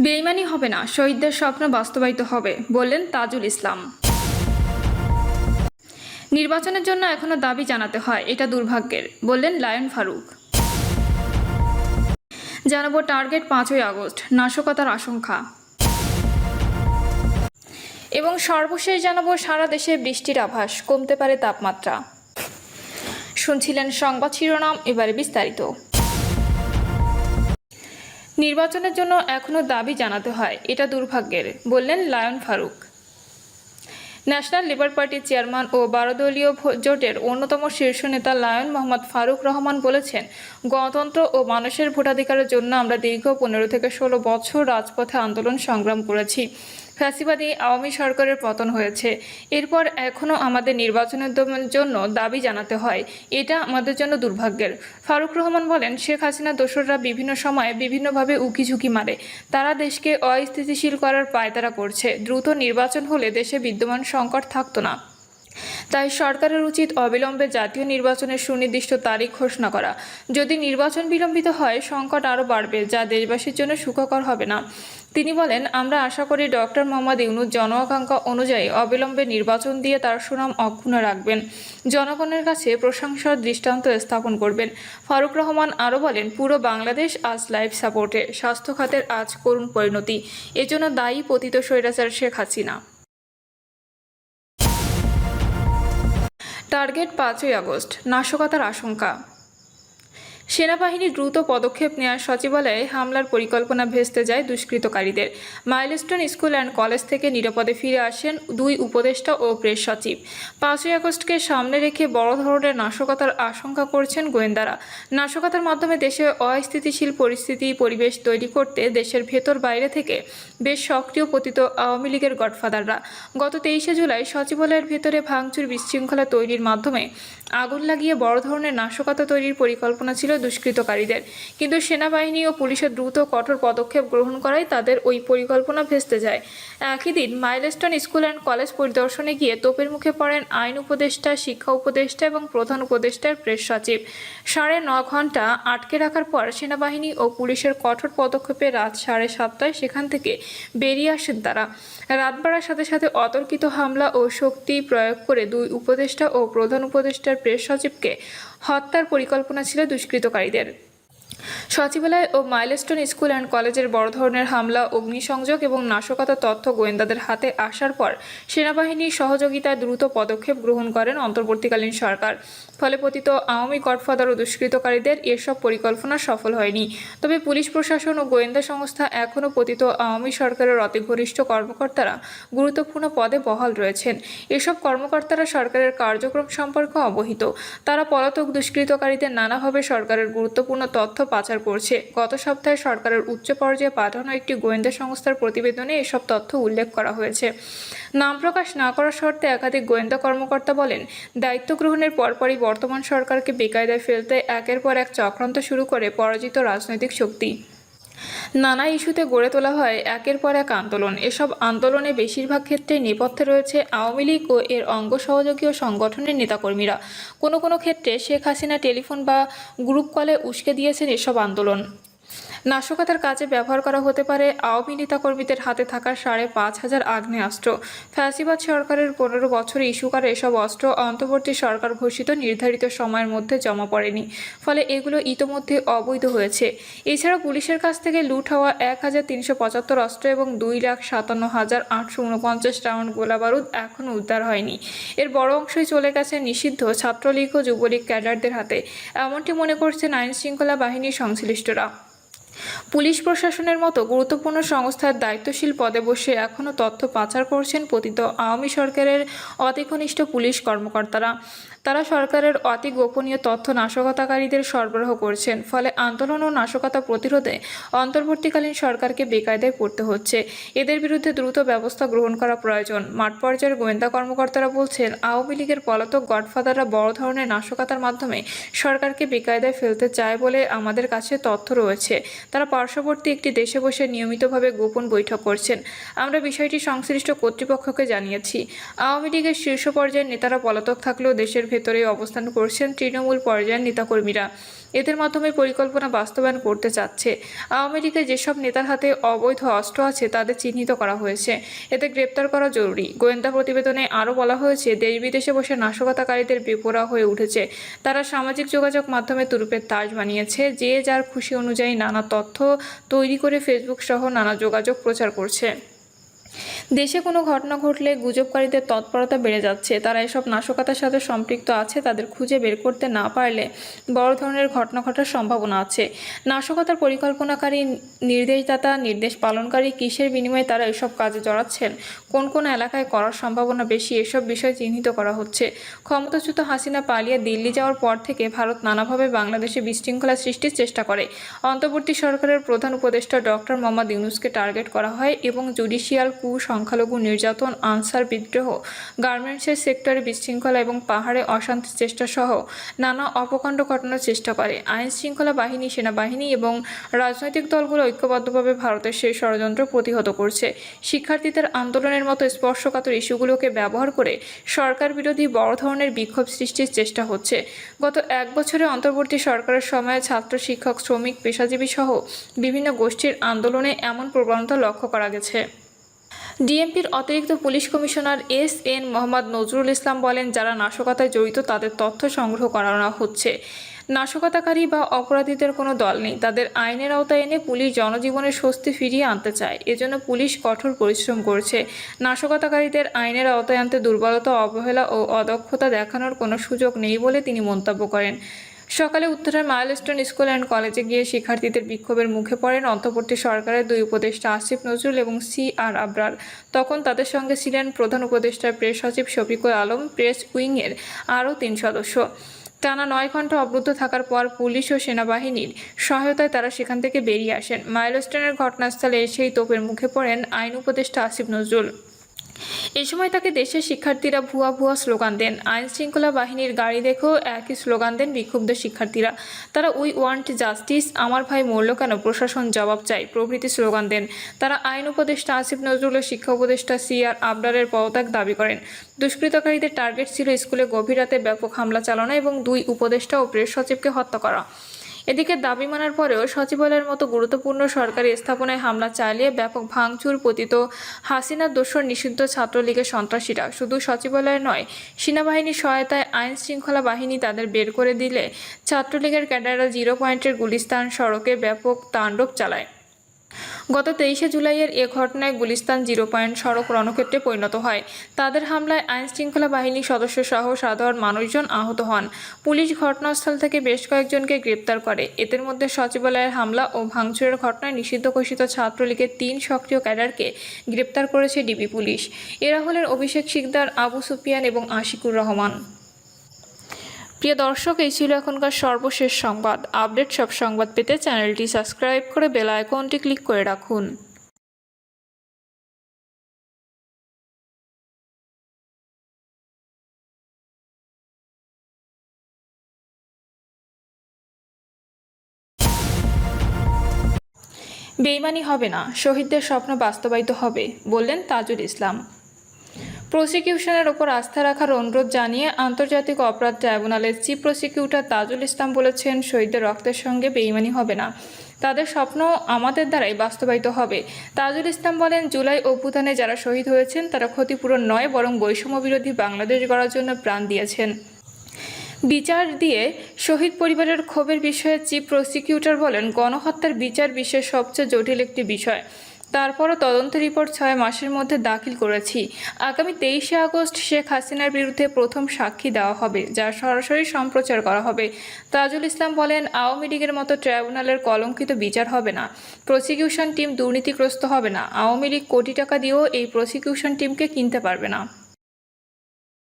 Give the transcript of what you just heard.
বেইমানি হবে না, শহীদদের স্বপ্ন বাস্তবায়িত হবে, বললেন তাজুল ইসলাম। নির্বাচনের জন্য এখনো দাবি জানাতে হয়, এটা দুর্ভাগ্যের, বললেন লায়ন ফারুক। জানাবো টার্গেট 5ই আগস্ট, নাশকতার আশঙ্কা। এবং সর্বশেষ জানাবো সারা দেশে বৃষ্টির আভাস, কমতে পারে তাপমাত্রা। শুনছিলেন সংবাদ শিরোনাম, এবারে বিস্তারিত। নির্বাচনের জন্য এখনো দাবি জানাতে হয়, এটা দুর্ভাগ্যের, বললেন লায়ন ফারুক। ন্যাশনাল লেবার পার্টির চেয়ারম্যান ও 12 দলীয় জোটের অন্যতম শীর্ষ নেতা লায়ন মোহাম্মদ ফারুক রহমান বলেছেন, গণতন্ত্র ও মানুষের ভোটাধিকারের জন্য আমরা দীর্ঘ 15 থেকে 16 বছর রাজপথে আন্দোলন সংগ্রাম করেছি। ফ্যাসিবাদী আওয়ামী সরকারের পতন হয়েছে, এরপর এখনও আমাদের নির্বাচনের জন্য দাবি জানাতে হয়, এটা আমাদের জন্য দুর্ভাগ্যের। ফারুক রহমান বলেন, শেখ হাসিনা দোসররা বিভিন্ন সময়ে বিভিন্নভাবে উকিঝুঁকি মারে, তারা দেশকে অস্থিতিশীল করার পায়তারা করছে। দ্রুত নির্বাচন হলে দেশে বিদ্যমান সংকট থাকতো না। তাই সরকারের উচিত অবিলম্বে জাতীয় নির্বাচনের সুনির্দিষ্ট তারিখ ঘোষণা করা। যদি নির্বাচন বিলম্বিত হয়, সংকট আরও বাড়বে, যা দেশবাসীর জন্য সুখকর হবে না। তিনি বলেন, আমরা আশা করি ডক্টর মোহাম্মদ ইউনূস জনআকাঙ্ক্ষা অনুযায়ী অবিলম্বে নির্বাচন দিয়ে তার সুনাম অক্ষুণ্ণ রাখবেন, জনগণের কাছে প্রশংসার দৃষ্টান্ত স্থাপন করবেন। ফারুক রহমান আরও বলেন, পুরো বাংলাদেশ আজ লাইফ সাপোর্টে, স্বাস্থ্য খাতের আজ করুণ পরিণতি, এজন্য দায়ী পতিত স্বৈরাচার শেখ হাসিনা। টার্গেট 5ই আগস্ট, নাশকতার আশঙ্কা। সেনাবাহিনী দ্রুত পদক্ষেপ নেওয়ার সচিবালয়ে হামলার পরিকল্পনা ভেস্তে যায় দুষ্কৃতকারীদের। মাইলস্টোন স্কুল অ্যান্ড কলেজ থেকে নিরাপদে ফিরে আসেন 2 উপদেষ্টা ও প্রেস সচিব। 5ই আগস্টকে সামনে রেখে বড় ধরনের নাশকতার আশঙ্কা করছেন গোয়েন্দারা। নাশকতার মাধ্যমে দেশে অস্থিতিশীল পরিবেশ তৈরি করতে দেশের ভেতর বাইরে থেকে বেশ সক্রিয় পতিত আওয়ামী লীগের গডফাদাররা। গত 23শে জুলাই সচিবালয়ের ভেতরে ভাঙচুর, বিশৃঙ্খলা তৈরির মাধ্যমে আগুন লাগিয়ে বড় ধরনের নাশকতা তৈরির পরিকল্পনা ছিল দুষ্কৃতকারীদের, কিন্তু সেনাবাহিনী ও পুলিশের দ্রুত কঠোর পদক্ষেপ গ্রহণ করায় তাদের ওই পরিকল্পনা ভেস্তে যায়। একই দিন মাইলস্টোন স্কুল অ্যান্ড কলেজ পরিদর্শনে গিয়ে তোপের মুখে পড়েন আইন উপদেষ্টা, শিক্ষা উপদেষ্টা এবং প্রধান উপদেষ্টার প্রেস সচিব। 9.5 ঘন্টা আটকে রাখার পর সেনাবাহিনী ও পুলিশের কঠোর পদক্ষেপে রাত 7:30টায় সেখান থেকে বেরিয়ে আসেন তারা। রাত বাড়ার সাথে সাথে অতর্কিত হামলা ও শক্তি প্রয়োগ করে 2 উপদেষ্টা ও প্রধান উপদেষ্টার প্রেস সচিবকে হত্যার পরিকল্পনা ছিল দুষ্কৃতকারীদের। সচিবালয় ও মাইলস্টোন স্কুল অ্যান্ড কলেজের বড় ধরনের হামলা, অগ্নিসংযোগ এবং নাশকতার তথ্য গোয়েন্দাদের হাতে আসার পর সেনাবাহিনীর সহযোগিতায় দ্রুত পদক্ষেপ গ্রহণ করেন অন্তর্বর্তীকালীন সরকার। ফলে পতিত আওয়ামী গডফাদার ও দুষ্কৃতকারীদের এসব পরিকল্পনা সফল হয়নি। তবে পুলিশ প্রশাসন ও গোয়েন্দা সংস্থা এখনও পতিত আওয়ামী সরকারের অতি ঘনিষ্ঠ কর্মকর্তারা গুরুত্বপূর্ণ পদে বহাল রয়েছেন। এসব কর্মকর্তারা সরকারের কার্যক্রম সম্পর্কে অবহিত। তারা পলাতক দুষ্কৃতকারীদের নানাভাবে সরকারের গুরুত্বপূর্ণ তথ্য পাচার করছে। গত সপ্তাহে সরকারের উচ্চ পর্যায়ে পাঠানো একটি গোয়েন্দা সংস্থার প্রতিবেদনে এসব তথ্য উল্লেখ করা হয়েছে। নাম প্রকাশ না করার শর্তে একাধিক গোয়েন্দা কর্মকর্তা বলেন, দায়িত্ব গ্রহণের পরপরই বর্তমান সরকারকে বেকায়দায় ফেলতে একের পর এক চক্রান্ত শুরু করে পরাজিত রাজনৈতিক শক্তি। নানা ইস্যুতে গড়ে তোলা হয় একের পর এক আন্দোলন। এসব আন্দোলনে বেশিরভাগ ক্ষেত্রেই নেপথ্যে রয়েছে আওয়ামী লীগ ও এর অঙ্গ সহযোগী ও সংগঠনের নেতাকর্মীরা। কোনো কোনো ক্ষেত্রে শেখ হাসিনা টেলিফোন বা গ্রুপ কলে উস্কে দিয়েছেন এসব আন্দোলন। নাশকতার কাজে ব্যবহার করা হতে পারে আওয়ামী নেতাকর্মীদের হাতে থাকা 5,500 আগ্নেয়াস্ত্র। ফ্যাসিবাদ সরকারের 15 বছরে ইস্যু করা এসব অস্ত্র অন্তর্বর্তী সরকার ঘোষিত নির্ধারিত সময়ের মধ্যে জমা পড়েনি, ফলে এগুলো ইতোমধ্যে অবৈধ হয়েছে। এছাড়া পুলিশের কাছ থেকে লুট হওয়া 1,375 অস্ত্র এবং 2,57,849 রাউন্ড গোলাবারুদ এখনও উদ্ধার হয়নি। এর বড় অংশই চলে গেছে নিষিদ্ধ ছাত্রলীগ ও যুবলীগ ক্যাডারদের হাতে, এমনটি মনে করছেন আইনশৃঙ্খলা বাহিনীর সংশ্লিষ্টরা। পুলিশ প্রশাসনের মতো গুরুত্বপূর্ণ সংস্থার দায়িত্বশীল পদে বসে এখনও তথ্য পাচার করছেন পতিত আওয়ামী সরকারের অতি ঘনিষ্ঠ পুলিশ কর্মকর্তারা। তারা সরকারের অতি গোপনীয় তথ্য নাশকতাকারীদের সরবরাহ করছেন। ফলে আন্দোলন ও নাশকতা প্রতিরোধে অন্তর্বর্তীকালীন সরকারকে বেকায়দায় পড়তে হচ্ছে। এদের বিরুদ্ধে দ্রুত ব্যবস্থা গ্রহণ করা প্রয়োজন। মাঠ পর্যায়ের গোয়েন্দা কর্মকর্তারা বলছেন, আওয়ামী লীগের পলাতক গডফাদাররা বড় ধরনের নাশকতার মাধ্যমে সরকারকে বেকায়দায় ফেলতে চায় বলে আমাদের কাছে তথ্য রয়েছে। তারা পার্শ্ববর্তী একটি দেশে বসে নিয়মিতভাবে গোপন বৈঠক করছেন। আমরা বিষয়টি সংশ্লিষ্ট কর্তৃপক্ষকে জানিয়েছি। আওয়ামী লীগের শীর্ষ পর্যায়ের নেতারা পলাতক থাকলেও দেশের ভেতরে অবস্থান করছেন তৃণমূল পর্যায়ের নেতাকর্মীরা। এদের মাধ্যমে পরিকল্পনা বাস্তবায়ন করতে চাচ্ছে। আওয়ামী লীগের যেসব নেতার হাতে অবৈধ অস্ত্র আছে তাদের চিহ্নিত করা হয়েছে, এতে গ্রেপ্তার করা জরুরি। গোয়েন্দা প্রতিবেদনে আরও বলা হয়েছে, দেশ বিদেশে বসে নাশকতাকারীদের বেপরোয়া হয়ে উঠেছে। তারা সামাজিক যোগাযোগ মাধ্যমে তুরুপের তাস বানিয়েছে, যে যার খুশি অনুযায়ী নানা তথ্য তৈরি করে ফেসবুক সহ নানা যোগাযোগ প্রচার করছে। দেশে কোনো ঘটনা ঘটলে গুজবকারীদের তৎপরতা বেড়ে যাচ্ছে। তারা এসব নাশকতার সাথে সম্পৃক্ত আছে, তাদের খুঁজে বের করতে না পারলে বড় ধরনের ঘটনা ঘটার সম্ভাবনা আছে। নাশকতার পরিকল্পনাকারী, নির্দেশদাতা, নির্দেশ পালনকারী, কিসের বিনিময়ে তারা এসব কাজে জড়াচ্ছেন, কোন কোন এলাকায় করার সম্ভাবনা বেশি, এসব বিষয় চিহ্নিত করা হচ্ছে। ক্ষমতাচ্যুত হাসিনা পালিয়ে দিল্লি যাওয়ার পর থেকে ভারত নানাভাবে বাংলাদেশে বিশৃঙ্খলা সৃষ্টির চেষ্টা করে। অন্তর্বর্তী সরকারের প্রধান উপদেষ্টা ডক্টর মোহাম্মদ ইউনূসকে টার্গেট করা হয় এবং জুডিশিয়াল কু, সংখ্যালঘু নির্যাতন, আনসার বিদ্রোহ, গার্মেন্টসের সেক্টরে বিশৃঙ্খলা এবং পাহাড়ে অশান্তির চেষ্টা সহ নানা অপকাণ্ড ঘটানোর চেষ্টা করে। আইন শৃঙ্খলা বাহিনী, সেনাবাহিনী এবং রাজনৈতিক দলগুলো ঐক্যবদ্ধভাবে ভারতের সেই ষড়যন্ত্র প্রতিহত করছে। শিক্ষার্থীদের আন্দোলনের মতো স্পর্শকাতর ইস্যুগুলোকে ব্যবহার করে সরকার বিরোধী বড় ধরনের বিক্ষোভ সৃষ্টির চেষ্টা হচ্ছে। গত এক বছরে অন্তর্বর্তী সরকারের সময়ে ছাত্র, শিক্ষক, শ্রমিক, পেশাজীবী সহ বিভিন্ন গোষ্ঠীর আন্দোলনে এমন প্রবণতা লক্ষ্য করা গেছে। ডিএমপির অতিরিক্ত police commissioner S N. Mohammad Nazrul Islam বলেন, যারা নাশকতায় জড়িত তাদের তথ্য সংগ্রহ করানো হচ্ছে। নাশকতাকারী বা অপরাধীদের কোনো দল নেই, তাদের আইনের আওতায় এনে পুলিশ জনজীবনের স্বস্তি ফিরিয়ে আনতে চায়। এজন্য পুলিশ কঠোর পরিশ্রম করছে। নাশকতাকারীদের আইনের আওতায় আনতে দুর্বলতা, অবহেলা ও অদক্ষতা দেখানোর কোনো সুযোগ নেই বলে তিনি মন্তব্য করেন। সকালে উত্তরার মাইলস্টোন স্কুল অ্যান্ড কলেজে গিয়ে শিক্ষার্থীদের বিক্ষোভের মুখে পড়েন অন্তর্বর্তী সরকারের দুই উপদেষ্টা আসিফ নজরুল এবং সি.আর. আবরার। তখন তাদের সঙ্গে ছিলেন প্রধান উপদেষ্টার প্রেস সচিব শফিকুল আলম, প্রেস উইংয়ের আরও 3 সদস্য। টানা 9 ঘণ্টা অবরুদ্ধ থাকার পর পুলিশ ও সেনাবাহিনীর সহায়তায় তারা সেখান থেকে বেরিয়ে আসেন। মাইলস্টোনের ঘটনাস্থলে এসেই তোপের মুখে পড়েন আইন উপদেষ্টা আসিফ নজরুল। এ সময় তাকে দেশের শিক্ষার্থীরা ভুয়া ভুয়া স্লোগান দেন। আইন শৃঙ্খলা বাহিনীর গাড়ি দেখেও একই স্লোগান দেন বিক্ষুব্ধ শিক্ষার্থীরা। তারা উই ওয়ান্ট জাস্টিস, আমার ভাই মরল কেন, প্রশাসন জবাব চাই প্রভৃতি স্লোগান দেন। তারা আইন উপদেষ্টা আসিফ নজরুল ও শিক্ষা উপদেষ্টা সি.আর. আবরারের পদত্যাগ দাবি করেন। দুষ্কৃতকারীদের টার্গেট ছিল স্কুলে গভীর রাতে ব্যাপক হামলা চালানো এবং 2 উপদেষ্টা ও প্রেস সচিবকে হত্যা করা। এদিকে দাবি মানার পরেও সচিবালয়ের মতো গুরুত্বপূর্ণ সরকারি স্থাপনায় হামলা চালিয়ে ব্যাপক ভাঙচুর, পতিত হাসিনার দোসর নিষিদ্ধ ছাত্রলীগের সন্ত্রাসীরা শুধু সচিবালয়ে নয়, সেনাবাহিনীর সহায়তায় আইন শৃঙ্খলা বাহিনী তাদের বের করে দিলে ছাত্রলীগের ক্যাডাররা 0 পয়েন্টের গুলিস্তান সড়কে ব্যাপক তাণ্ডব চালায়। গত 23শে জুলাইয়ের এ ঘটনায় গুলিস্তান 0 পয়েন্ট সড়ক রণক্ষেত্রে পরিণত হয়। তাদের হামলায় আইন শৃঙ্খলা বাহিনীর সদস্যসহ সাধারণ মানুষজন আহত হন। পুলিশ ঘটনাস্থল থেকে বেশ কয়েকজনকে গ্রেপ্তার করে। এদের মধ্যে সচিবালয়ের হামলা ও ভাঙচুরের ঘটনায় নিষিদ্ধ ঘোষিত ছাত্রলীগের 3 সক্রিয় ক্যাডারকে গ্রেপ্তার করেছে ডিবি পুলিশ। এরা হলেন অভিষেক শিকদার, আবু সুফিয়ান এবং আশিকুর রহমান। প্রিয় দর্শক, এই ছিল এখনকার সর্বশেষ সংবাদ। আপডেট সব সংবাদ পেতে চ্যানেলটি সাবস্ক্রাইব করে বেল আইকনটি ক্লিক করে রাখুন। বেইমানি হবে না, শহীদদের স্বপ্ন বাস্তবায়িত হবে, বললেন তাজুল ইসলাম। প্রসিকিউশনের ওপর আস্থা রাখার অনুরোধ জানিয়ে আন্তর্জাতিক অপরাধ ট্রাইব্যুনালের চিফ প্রসিকিউটর তাজুল ইসলাম বলেছেন, শহীদদের রক্তের সঙ্গে বেইমানি হবে না, তাদের স্বপ্ন আমাদের দ্বারাই বাস্তবায়িত হবে। তাজুল ইসলাম বলেন, জুলাই অভ্যুত্থানে যারা শহীদ হয়েছেন তারা ক্ষতিপূরণ নয়, বরং বৈষম্য বিরোধী বাংলাদেশ গড়ার জন্য প্রাণ দিয়েছেন। বিচার দিয়ে শহীদ পরিবারের ক্ষোভের বিষয়ে চিফ প্রসিকিউটর বলেন, গণহত্যার বিচার বিশ্বের সবচেয়ে জটিল একটি বিষয়। তারপরও তদন্ত রিপোর্ট 6 মাসের মধ্যে দাখিল করেছি। আগামী 23শে আগস্ট শেখ হাসিনার বিরুদ্ধে প্রথম সাক্ষী দেওয়া হবে, যা সরাসরি সম্প্রচার করা হবে। তাজুল ইসলাম বলেন, আওয়ামী লীগের মতো ট্রাইব্যুনালের কলঙ্কিত বিচার হবে না, প্রসিকিউশন টিম দুর্নীতিগ্রস্ত হবে না, আওয়ামী লীগ কোটি টাকা দিয়েও এই প্রসিকিউশন টিমকে কিনতে পারবে না।